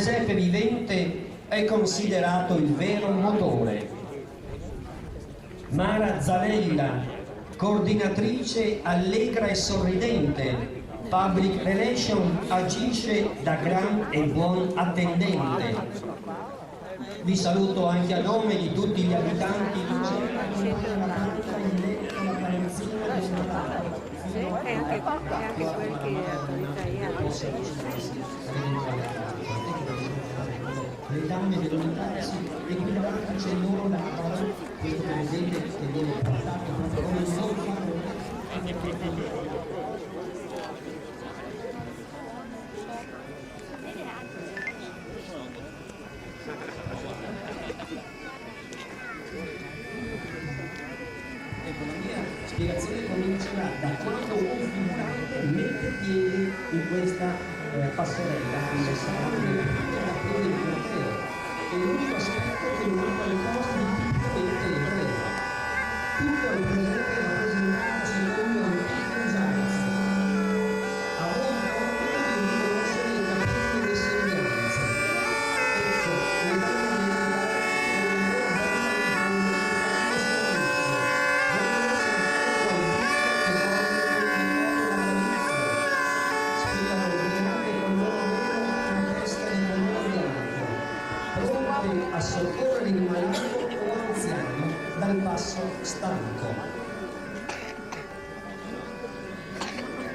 presepe vivente è considerato il vero motore. Mara Zavella, coordinatrice allegra e sorridente, Public Relation, agisce da gran e buon attendente. Vi saluto anche a nome di tutti gli abitanti di le dame dell'unità e qui davanti c'è loro la parola, questo per esempio che viene portato come un ecco, la mia spiegazione comincerà da quando un figurante mette piede in questa passerella, quindi sarà è l'unico aspetto che non ha qualcosa di tipicamente ebreo. Tutto è presente rappresentato secondo antiche usanze. A volte opera di riconoscere i capelli e le sembianze. Ecco, le a soccorrere il malato o anziano dal passo stanco.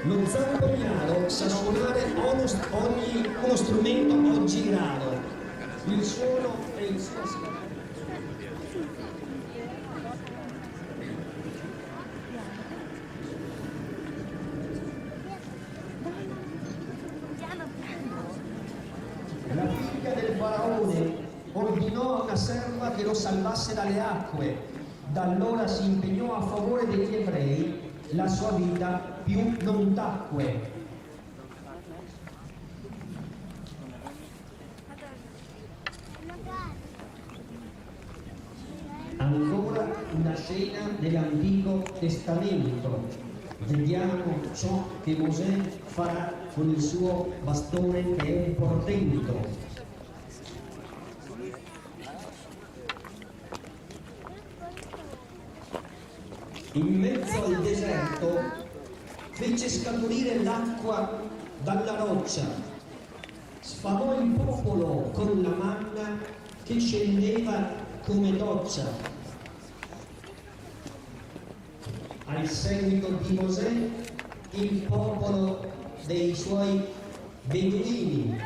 Lo zampognaro sa suonare uno strumento oggi raro. Il suono è il suo scambio. La figlia del faraone ordinò a una serva che lo salvasse dalle acque. Da allora si impegnò a favore degli ebrei, la sua vita più non tacque. Ancora una scena dell'Antico Testamento. Vediamo ciò che Mosè farà con il suo bastone che è un portento. In mezzo al deserto fece scaturire l'acqua dalla roccia, sfamò il popolo con la manna che scendeva come doccia. Al seguito di Mosè il popolo dei suoi beduini,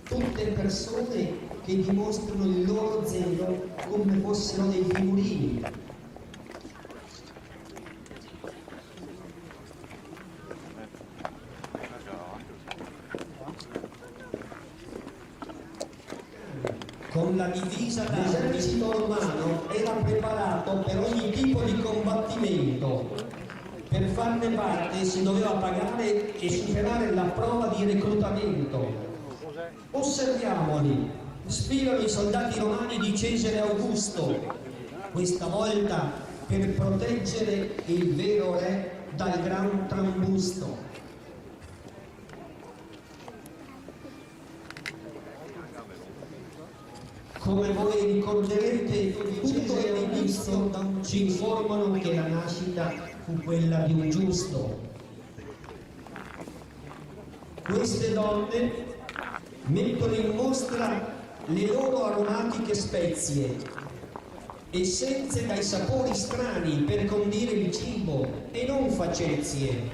tutte persone che dimostrano il loro zelo come fossero dei figurini. Con la divisa l'esercito romano era preparato per ogni tipo di combattimento. Per farne parte si doveva pagare e superare la prova di reclutamento. Osserviamoli, sfilano i soldati romani di Cesare Augusto, questa volta per proteggere il vero re dal gran trambusto. Come voi ricorderete, tutto all'inizio ci informano che la nascita fu quella di un giusto. Queste donne mettono in mostra le loro aromatiche spezie, essenze dai sapori strani per condire il cibo e non facezie.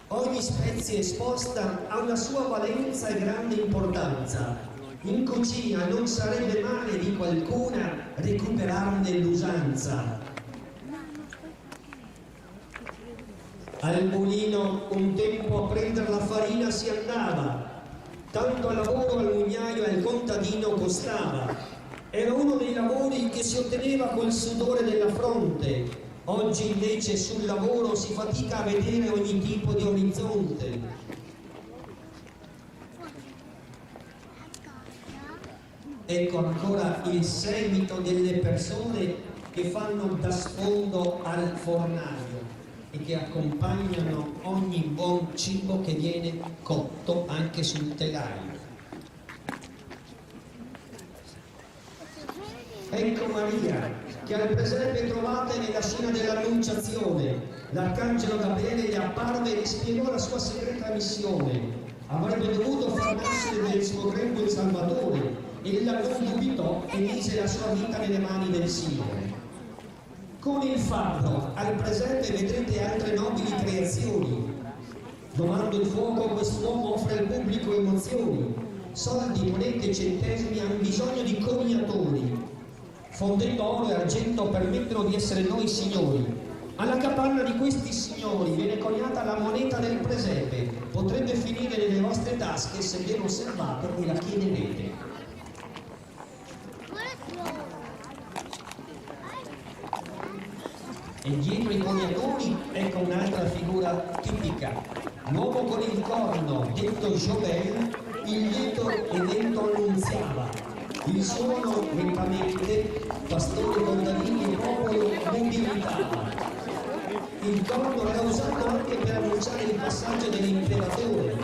Ogni spezia esposta ha una sua valenza e grande importanza. In cucina non sarebbe male di qualcuna recuperarne l'usanza. Al mulino un tempo a prendere la farina si andava, tanto lavoro al mugnaio e al contadino costava. Era uno dei lavori che si otteneva col sudore della fronte. Oggi invece sul lavoro si fatica a vedere ogni tipo di orizzonte. Ecco ancora il seguito delle persone che fanno da sfondo al fornaio e che accompagnano ogni buon cibo che viene cotto anche sul telaio. Ecco Maria, che al presepe trovate nella scena dell'Annunciazione. L'arcangelo Gabriele le apparve e le spiegò la sua segreta missione. Avrebbe dovuto far nascere del suo grembo il Salvatore, e ella non dubitò e mise la sua vita nelle mani del Signore. Con il fabbro al presepe vedrete altre nobili creazioni. Domando il fuoco, quest'uomo offre al pubblico emozioni. Soldi, monete, centesimi hanno bisogno di coniatori. Fonde d'oro e argento permettono di essere noi signori. Alla capanna di questi signori viene coniata la moneta del presepe. Potrebbe finire nelle vostre tasche se ben osservate e la chiederete. E dietro i coniatori ecco un'altra figura tipica. L'uomo con il corno, detto Jovel, il lieto evento annunziava. Il suono lentamente, pastore, contadini e popolo mobilitava. Il corno era usato anche per annunciare il passaggio dell'imperatore.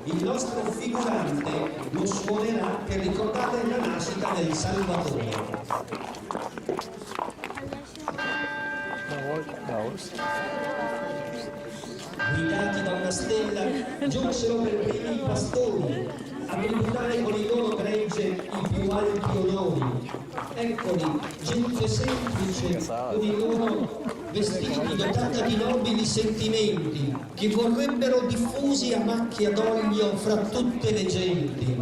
Il nostro figurante lo suonerà per ricordare la nascita del Salvatore. Guidati da una stella, giunsero per primi i pastori a tributare con il loro gregge i più alti onori. Eccoli, gente semplice, con i loro vestiti dotata di nobili sentimenti, che vorrebbero diffusi a macchia d'olio fra tutte le genti.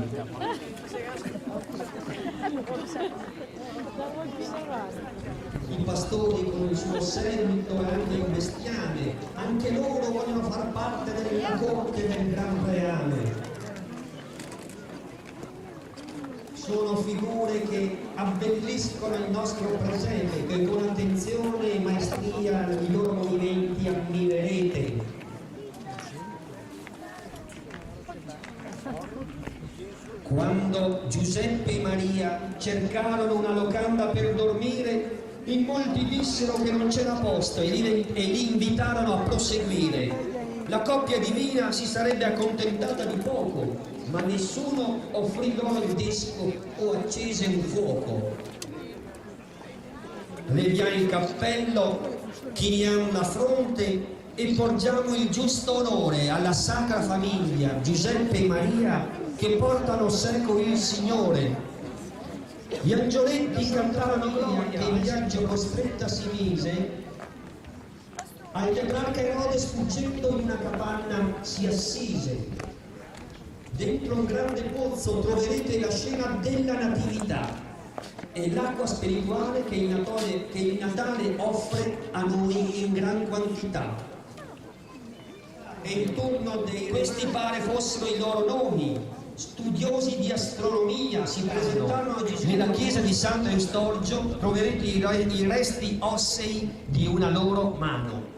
I pastori con il suo seguito e anche il bestiame, anche loro vogliono far parte della corte del gran reame. Sono figure che abbelliscono il nostro presente, che con attenzione e maestria i loro movimenti ammirerete. Quando Giuseppe e Maria cercarono una locanda per dormire, in molti dissero che non c'era posto e li invitarono a proseguire. La coppia divina si sarebbe accontentata di poco, ma nessuno offrì loro il desco o accese un fuoco. Leviamo il cappello, chiniamo la fronte e porgiamo il giusto onore alla sacra famiglia Giuseppe e Maria, che portano seco il Signore. Gli angioletti cantarono gloria che in viaggio costretta si mise. Al tetrarca Erode sfuggendo in una capanna si assise. Dentro un grande pozzo troverete la scena della natività e l'acqua spirituale che il Natale offre a noi in gran quantità. E il turno dei questi pare fossero i loro nomi. Studiosi di astronomia si presentarono a Gesù. Nella chiesa di Santo Eustorgio troverete i resti ossei di una loro mano.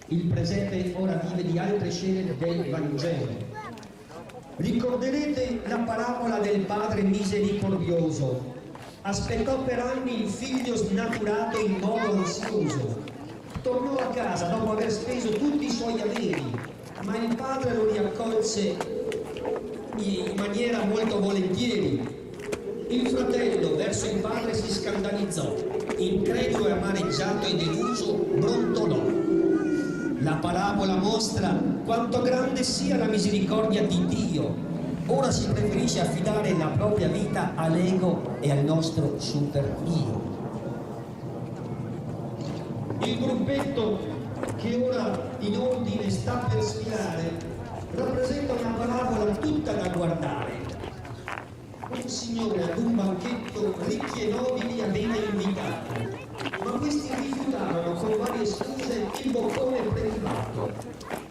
Il presepe ora vive di altre scene del Vangelo. Ricorderete la parabola del padre misericordioso. Aspettò per anni il figlio snaturato in modo ansioso. Tornò a casa dopo aver speso tutti i suoi averi, ma il padre lo riaccolse in maniera molto volentieri. Il fratello verso il padre si scandalizzò, incredulo e amareggiato e deluso brontolò. La parabola mostra quanto grande sia la misericordia di Dio. Ora si preferisce affidare la propria vita all'ego e al nostro super io. Il gruppetto che ora in ordine sta per sfilare rappresenta una parabola tutta da guardare. Un signore ad un banchetto ricchi e nobili aveva invitato, ma questi rifiutarono con varie scuse il boccone prelibato.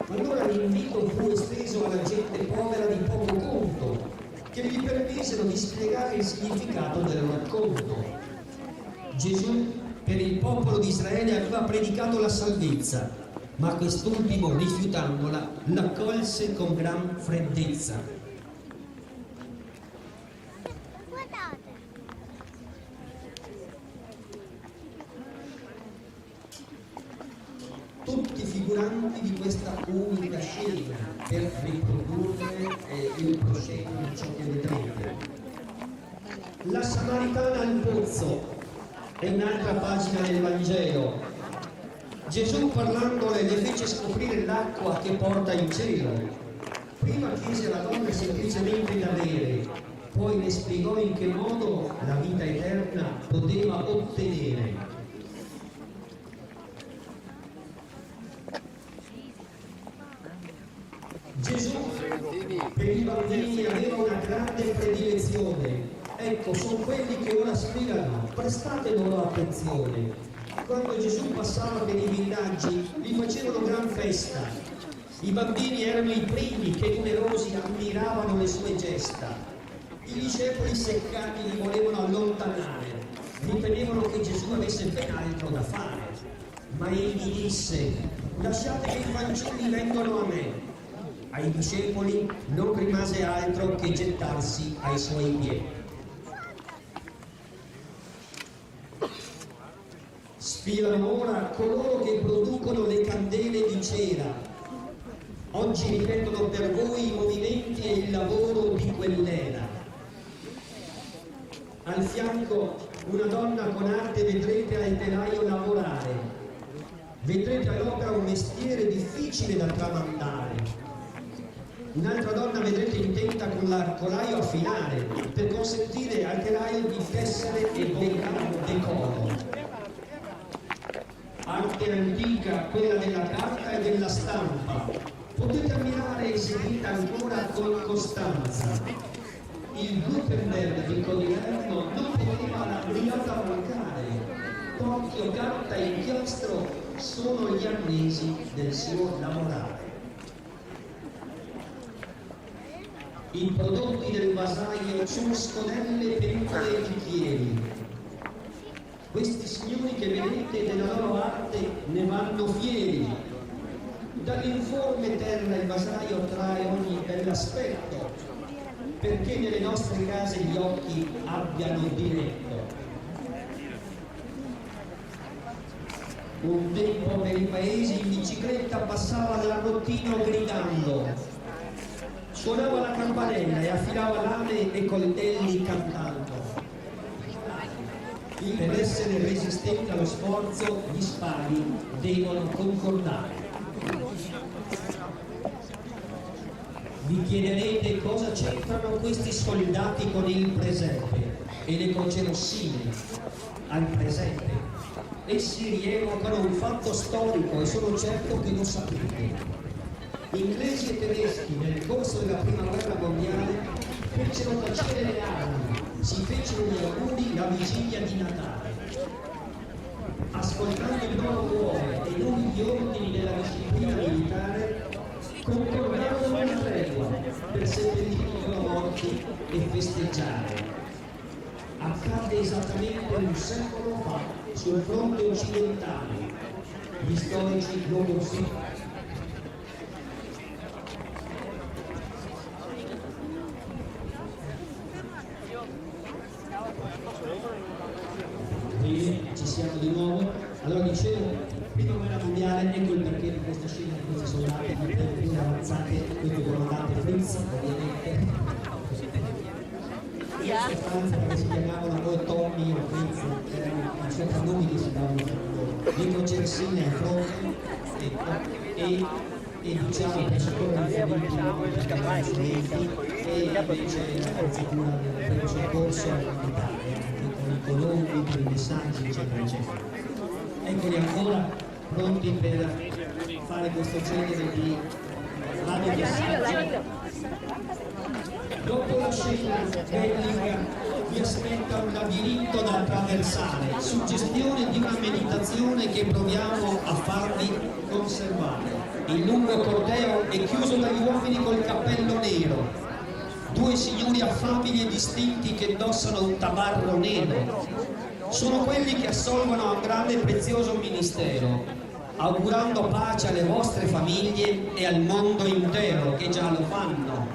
Allora l'invito fu esteso alla gente povera di poco conto, che gli permisero di spiegare il significato del racconto. Gesù per il popolo di Israele aveva predicato la salvezza, ma quest'ultimo, rifiutandola, l'accolse con gran freddezza. Tutti figuranti di questa unica scena, per riprodurre il proscenio di ciò che vedrete. La Samaritana al pozzo è un'altra pagina del Vangelo. Gesù parlandole le fece scoprire l'acqua che porta in cielo. Prima chiese alla donna semplicemente da bere, poi le spiegò in che modo la vita eterna poteva ottenere. Gesù per i bambini aveva una grande predilezione. Ecco, sono quelli che ora spiegano, prestate loro attenzione. Quando Gesù passava per i villaggi, gli facevano gran festa. I bambini erano i primi che numerosi ammiravano le sue gesta. I discepoli seccati li volevano allontanare, ritenevano che Gesù avesse ben altro da fare. Ma egli disse: lasciate che i fanciulli vengano a me. Ai discepoli non rimase altro che gettarsi ai suoi piedi. Sfilano ora coloro che producono le candele di cera. Oggi ripetono per voi i movimenti e il lavoro di quell'era. Al fianco una donna con arte vedrete al telaio lavorare. Vedrete all'opera un mestiere difficile da tramandare. Un'altra donna vedrete intenta con l'arcolaio a filare per consentire al telaio di tessere e becare decoro. Arte antica, quella della carta e della stampa, potete ammirare eseguita ancora con costanza. Il Gutenberg di Codiverno non poteva la brigata mancare. Tocchio, carta e inchiostro sono gli arnesi del suo lavorare. I prodotti del vasaio sono scodelle, pentole e bicchieri. Questi signori che vedete della loro arte ne vanno fieri. Dall'informe terra il vasaio trae ogni bell'aspetto, perché nelle nostre case gli occhi abbiano diretto. Un tempo per i paesi in bicicletta passava l'arrottino gridando. Suonava la campanella e affilava lame e coltelli cantando. Per essere resistenti allo sforzo, gli spari devono concordare. Vi chiederete cosa c'entrano questi soldati con il presepe e le croce rossine al presente. Essi rievocano un fatto storico e sono certo che lo sapete. Inglesi e tedeschi nel corso della prima guerra mondiale fecero tacere le armi, si fecero gli auguri la vigilia di Natale. Ascoltando il loro cuore e non gli ordini della disciplina militare, concordarono una tregua per seppellire i loro morti e festeggiare. Accade esattamente un secolo fa sul fronte occidentale. Gli storici lo considerano. Ci siamo di nuovo. Allora dicevo, prima guerra mondiale, ecco il perché di questa scena di questi soldati più avanzati, questo comandante Fritz, ovviamente. In sostanza che si chiamavano poi Tommy o Fritz, erano i soprannomi che si davano tra loro. Le crocersine al fronte, ecco, e diciamo per soccorrere i feriti e invece la calzatura del soccorso militare, con i colombi, con i messaggi, eccetera, eccetera. Eccoli ancora pronti per fare questo genere di radiomessaggio. Dopo la scena bellica vi aspetta un labirinto da attraversare, suggestione di una meditazione che proviamo a farvi conservare. Il lungo corteo è chiuso dagli uomini col cappello nero, due signori affabili e distinti che indossano un tabarro nero. Sono quelli che assolvono a un grande e prezioso ministero, augurando pace alle vostre famiglie e al mondo intero, che già lo fanno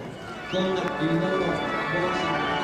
con il loro buon